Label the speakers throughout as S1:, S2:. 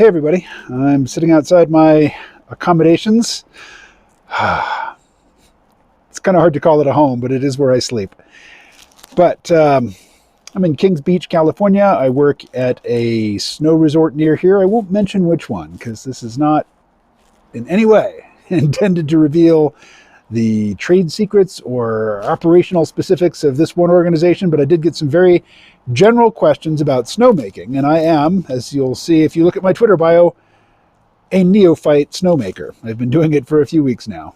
S1: Hey everybody, I'm sitting outside my accommodations. It's kind of hard to call it a home, but it is where I sleep. But I'm in Kings Beach, California. I work at a snow resort near here. I won't mention which one because this is not in any way intended to reveal the trade secrets or operational specifics of this one organization, but I did get some very general questions about snowmaking, and I am, as you'll see if you look at my Twitter bio, a neophyte snowmaker. I've been doing it for a few weeks now.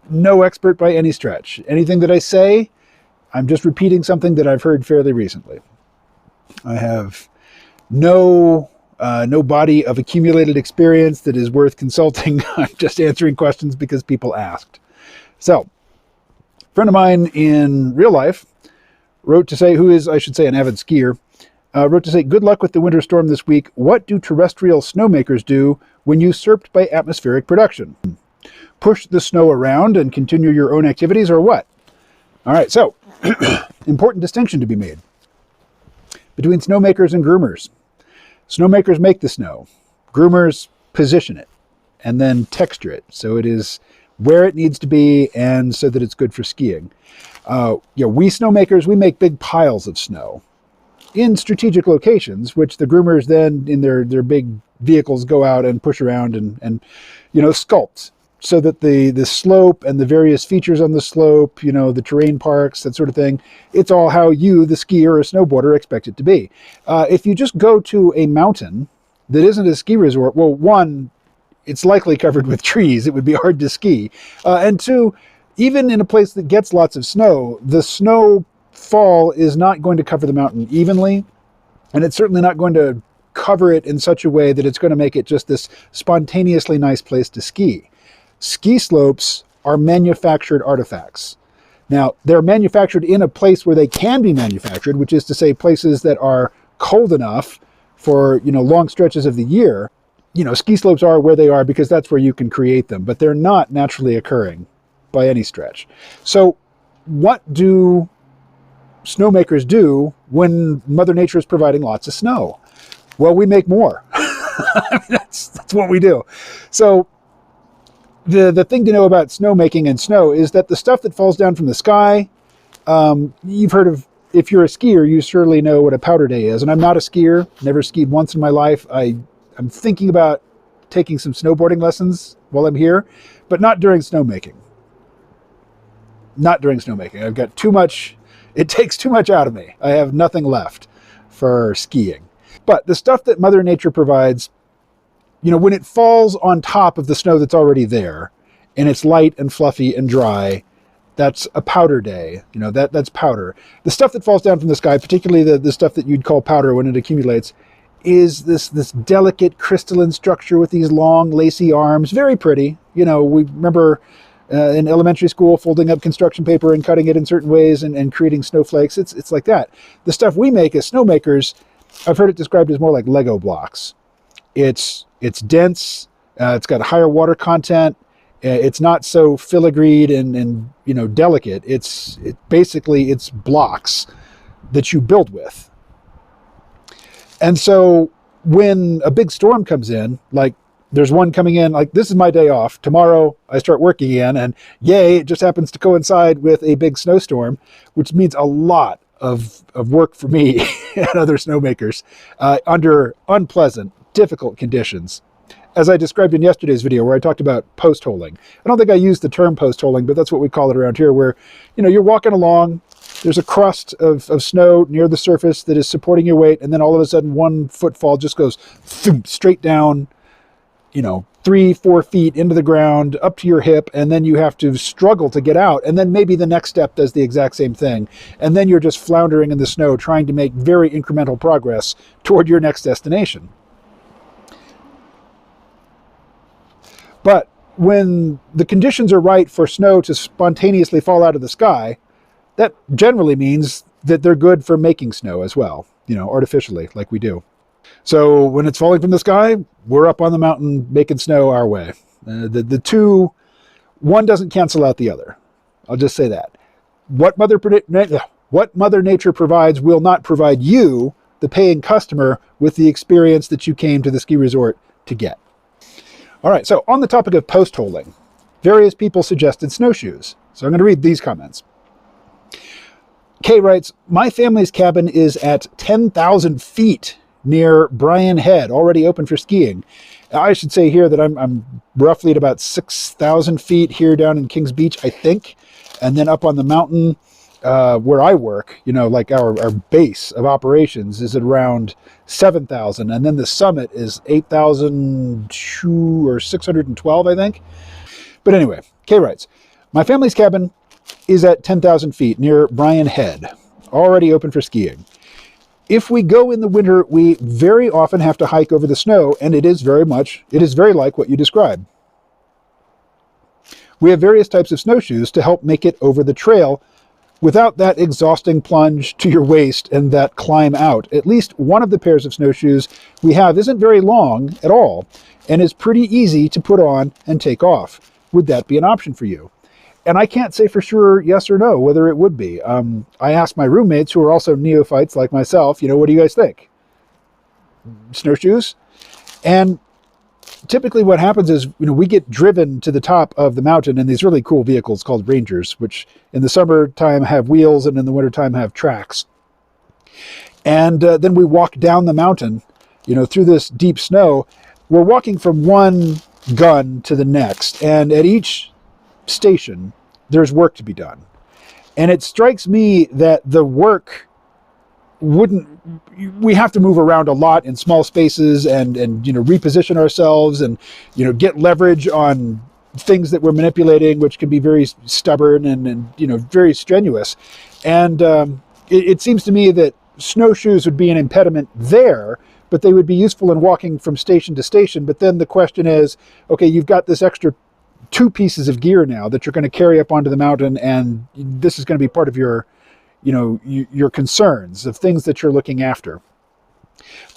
S1: No expert by any stretch. Anything that I say, I'm just repeating something that I've heard fairly recently. I have no body of accumulated experience that is worth consulting. I'm just answering questions because people asked. So, a friend of mine in real life wrote to say, who is, I should say, an avid skier, wrote to say, good luck with the winter storm this week. What do terrestrial snowmakers do when usurped by atmospheric production? Push the snow around and continue your own activities, or what? All right, so, important distinction to be made between snowmakers and groomers. Snowmakers make the snow. Groomers position it and then texture it so it is where it needs to be and so that it's good for skiing. We snowmakers, we make big piles of snow in strategic locations, which the groomers then in their big vehicles go out and push around and sculpt so that the slope and the various features on the slope, the terrain parks, that sort of thing, it's all how you, the skier or snowboarder, expect it to be. If you just go to a mountain that isn't a ski resort, well, one, it's likely covered with trees. It would be hard to ski. And two, even in a place that gets lots of snow, the snowfall is not going to cover the mountain evenly, and it's certainly not going to cover it in such a way that it's going to make it just this spontaneously nice place to ski. Ski slopes are manufactured artifacts. Now, they're manufactured in a place where they can be manufactured, which is to say places that are cold enough for, long stretches of the year. Ski slopes are where they are because that's where you can create them, but they're not naturally occurring by any stretch. So what do snowmakers do when Mother Nature is providing lots of snow? Well, we make more. That's what we do. So the thing to know about snowmaking and snow is that the stuff that falls down from the sky, you've heard of, if you're a skier, you surely know what a powder day is. And I'm not a skier, never skied once in my life. I'm thinking about taking some snowboarding lessons while I'm here, but not during snowmaking. Not during snowmaking. I've got too much, it takes too much out of me. I have nothing left for skiing. But the stuff that Mother Nature provides, when it falls on top of the snow that's already there, and it's light and fluffy and dry, that's a powder day. That's powder. The stuff that falls down from the sky, particularly the stuff that you'd call powder when it accumulates, is this delicate crystalline structure with these long, lacy arms. Very pretty. We remember in elementary school folding up construction paper and cutting it in certain ways and creating snowflakes. It's like that. The stuff we make as snowmakers, I've heard it described as more like Lego blocks. It's dense. It's got a higher water content. It's not so filigreed and delicate. It's basically blocks that you build with. And so when a big storm comes in, like there's one coming in, like this is my day off. Tomorrow I start working again, and yay, it just happens to coincide with a big snowstorm, which means a lot of work for me and other snowmakers under unpleasant, difficult conditions. As I described in yesterday's video where I talked about post-holing. I don't think I used the term post-holing, but that's what we call it around here, where you're walking along, there's a crust of snow near the surface that is supporting your weight, and then all of a sudden one footfall just goes straight down, 3-4 feet into the ground, up to your hip, and then you have to struggle to get out, and then maybe the next step does the exact same thing, and then you're just floundering in the snow trying to make very incremental progress toward your next destination. But when the conditions are right for snow to spontaneously fall out of the sky, that generally means that they're good for making snow as well, artificially, like we do. So when it's falling from the sky, we're up on the mountain making snow our way. The two, one doesn't cancel out the other. I'll just say that. What Mother Nature provides will not provide you the paying customer with the experience that you came to the ski resort to get. All right, so on the topic of post holing, various people suggested snowshoes. So I'm going to read these comments. Kay writes, my family's cabin is at 10,000 feet near Bryan Head, already open for skiing. I should say here that I'm roughly at about 6,000 feet here down in Kings Beach, I think. And then up on the mountain where I work, you know, like our base of operations is at around 7,000. And then the summit is 8,002 or 612, I think. But anyway, Kay writes, my family's cabin is at 10,000 feet near Bryan Head, already open for skiing. If we go in the winter, we very often have to hike over the snow, and it is very like what you described. We have various types of snowshoes to help make it over the trail without that exhausting plunge to your waist and that climb out. At least one of the pairs of snowshoes we have isn't very long at all and is pretty easy to put on and take off. Would that be an option for you? And I can't say for sure yes or no whether it would be. I asked my roommates, who are also neophytes like myself, what do you guys think? Snowshoes? And typically what happens is, we get driven to the top of the mountain in these really cool vehicles called Rangers, which in the summertime have wheels and in the wintertime have tracks. And then we walk down the mountain, through this deep snow. We're walking from one gun to the next, and at each station there's work to be done. And it strikes me that the work we have to move around a lot in small spaces and reposition ourselves and get leverage on things that we're manipulating, which can be very stubborn and very strenuous. And it seems to me that snowshoes would be an impediment there, but they would be useful in walking from station to station. But then the question is, okay, you've got this extra 2 pieces of gear now that you're going to carry up onto the mountain, and this is going to be part of your your concerns of things that you're looking after.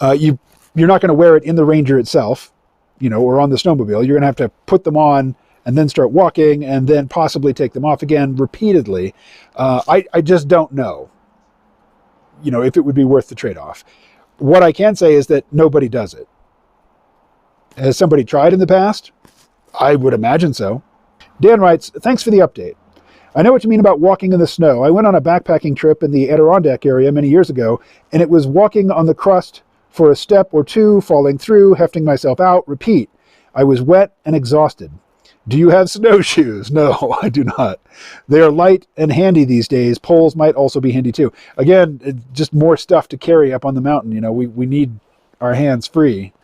S1: You're not going to wear it in the Ranger itself, or on the snowmobile. You're going to have to put them on and then start walking and then possibly take them off again repeatedly. I just don't know, if it would be worth the trade-off. What I can say is that nobody does it. Has somebody tried in the past? I would imagine so. Dan writes, thanks for the update. I know what you mean about walking in the snow. I went on a backpacking trip in the Adirondack area many years ago, and it was walking on the crust for a step or two, falling through, hefting myself out, repeat. I was wet and exhausted. Do you have snowshoes? No, I do not. They are light and handy these days. Poles might also be handy too. Again, just more stuff to carry up on the mountain. We need our hands free.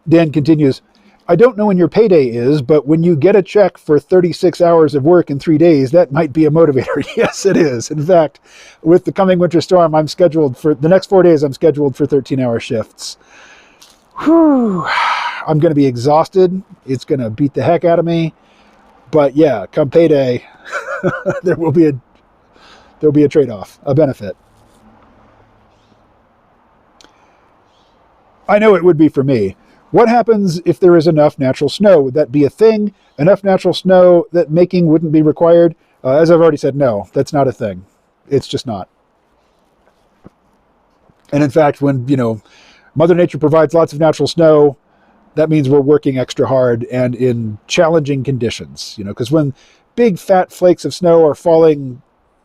S1: Dan continues, I don't know when your payday is, but when you get a check for 36 hours of work in 3 days, that might be a motivator. Yes, it is. In fact, with the coming winter storm, I'm scheduled for the next 4 days, I'm scheduled for 13-hour shifts. Whew. I'm going to be exhausted. It's going to beat the heck out of me. But yeah, come payday, there'll be a trade-off, a benefit. I know it would be for me. What happens if there is enough natural snow? Would that be a thing? Enough natural snow that making wouldn't be required? As I've already said, no, that's not a thing. It's just not. And in fact, when, Mother Nature provides lots of natural snow, that means we're working extra hard and in challenging conditions, because when big fat flakes of snow are falling,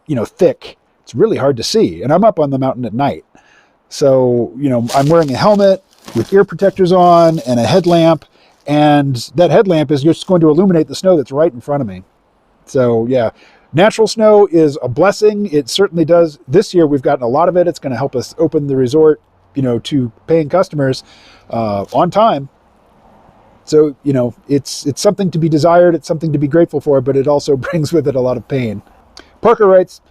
S1: thick, it's really hard to see. And I'm up on the mountain at night. So, I'm wearing a helmet with ear protectors on and a headlamp, and that headlamp is just going to illuminate the snow that's right in front of me. So yeah, natural snow is a blessing. It certainly does. This year we've gotten a lot of it. It's going to help us open the resort, to paying customers on time. So, it's something to be desired. It's something to be grateful for, but it also brings with it a lot of pain. Parker writes,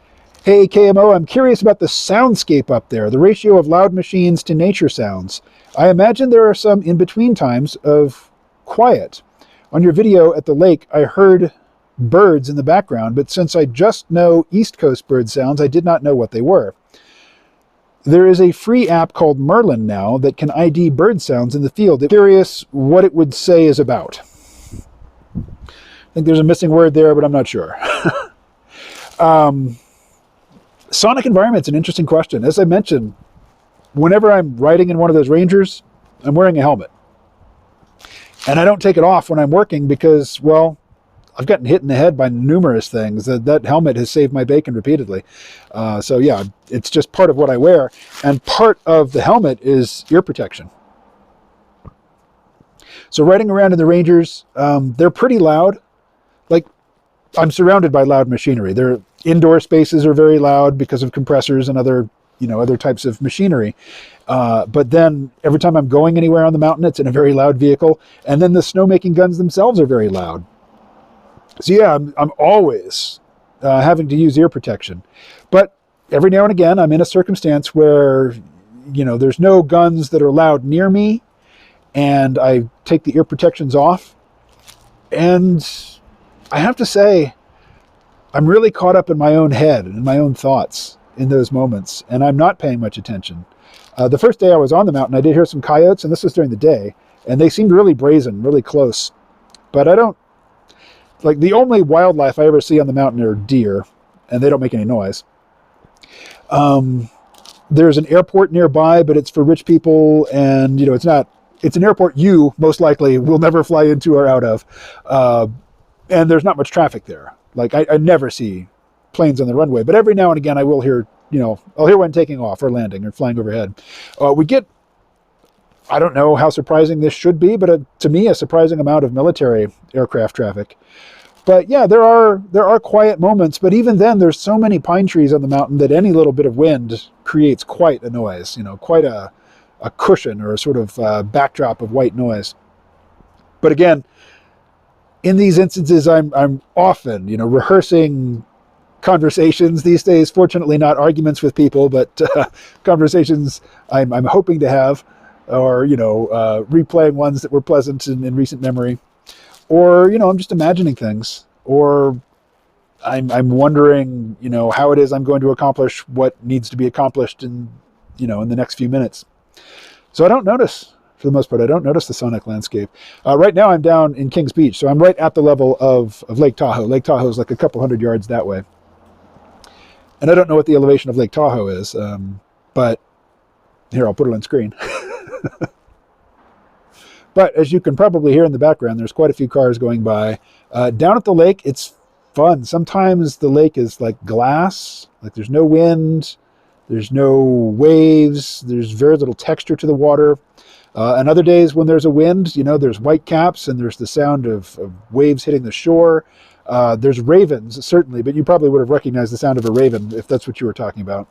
S1: hey, KMO, I'm curious about the soundscape up there, the ratio of loud machines to nature sounds. I imagine there are some in-between times of quiet. On your video at the lake, I heard birds in the background, but since I just know East Coast bird sounds, I did not know what they were. There is a free app called Merlin now that can ID bird sounds in the field. I'm curious what it would say is about. I think there's a missing word there, but I'm not sure. Sonic environment's an interesting question. As I mentioned, whenever I'm riding in one of those Rangers, I'm wearing a helmet. And I don't take it off when I'm working because, well, I've gotten hit in the head by numerous things. That helmet has saved my bacon repeatedly. So yeah, it's just part of what I wear. And part of the helmet is ear protection. So riding around in the Rangers, they're pretty loud. Like, I'm surrounded by loud machinery. Their indoor spaces are very loud because of compressors and other types of machinery. But then every time I'm going anywhere on the mountain, it's in a very loud vehicle. And then the snowmaking guns themselves are very loud. So yeah, I'm always having to use ear protection. But every now and again, I'm in a circumstance where, there's no guns that are loud near me, and I take the ear protections off. And I have to say, I'm really caught up in my own head and in my own thoughts in those moments, and I'm not paying much attention. The first day I was on the mountain, I did hear some coyotes, and this was during the day, and they seemed really brazen, really close. But I don't, like, the only wildlife I ever see on the mountain are deer, and they don't make any noise. There's an airport nearby, but it's for rich people, and, it's an airport you most likely will never fly into or out of. And there's not much traffic there. Like, I never see planes on the runway, but every now and again I will hear, I'll hear one taking off or landing or flying overhead. We get, I don't know how surprising this should be, but to me, a surprising amount of military aircraft traffic. But yeah, there are quiet moments, but even then there's so many pine trees on the mountain that any little bit of wind creates quite a noise, quite a cushion or a sort of backdrop of white noise. But again, in these instances, I'm often, rehearsing conversations these days. Fortunately, not arguments with people, but conversations I'm hoping to have, or replaying ones that were pleasant in recent memory, or I'm just imagining things, or I'm wondering how it is I'm going to accomplish what needs to be accomplished in in the next few minutes. So I don't notice. For the most part, I don't notice the sonic landscape. Right now, I'm down in Kings Beach, so I'm right at the level of Lake Tahoe. Lake Tahoe is like a couple hundred yards that way. And I don't know what the elevation of Lake Tahoe is, but here, I'll put it on screen. But as you can probably hear in the background, there's quite a few cars going by. Down at the lake, it's fun. Sometimes the lake is like glass, like there's no wind, there's no waves, there's very little texture to the water. And other days when there's a wind, there's white caps and there's the sound of waves hitting the shore. There's ravens, certainly, but you probably would have recognized the sound of a raven if that's what you were talking about.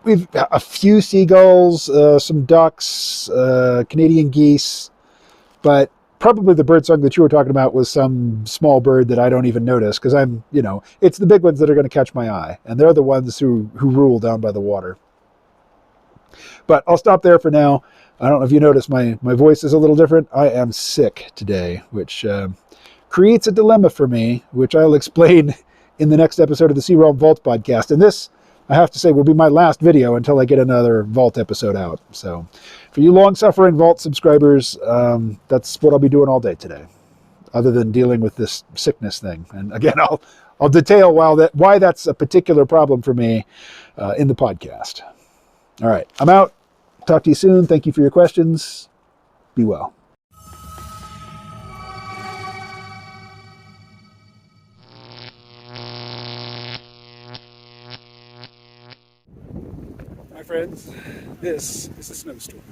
S1: We've a few seagulls, some ducks, Canadian geese, but probably the birdsong that you were talking about was some small bird that I don't even notice because it's the big ones that are going to catch my eye, and they're the ones who rule down by the water. But I'll stop there for now. I don't know if you noticed my voice is a little different. I am sick today, which creates a dilemma for me, which I'll explain in the next episode of the Sea Realm Vault podcast. And this, I have to say, will be my last video until I get another Vault episode out. So for you long-suffering Vault subscribers, that's what I'll be doing all day today, other than dealing with this sickness thing. And again, I'll detail why that's a particular problem for me in the podcast. All right, I'm out. Talk to you soon. Thank you for your questions. Be well. Hi, friends. This is a snowstorm.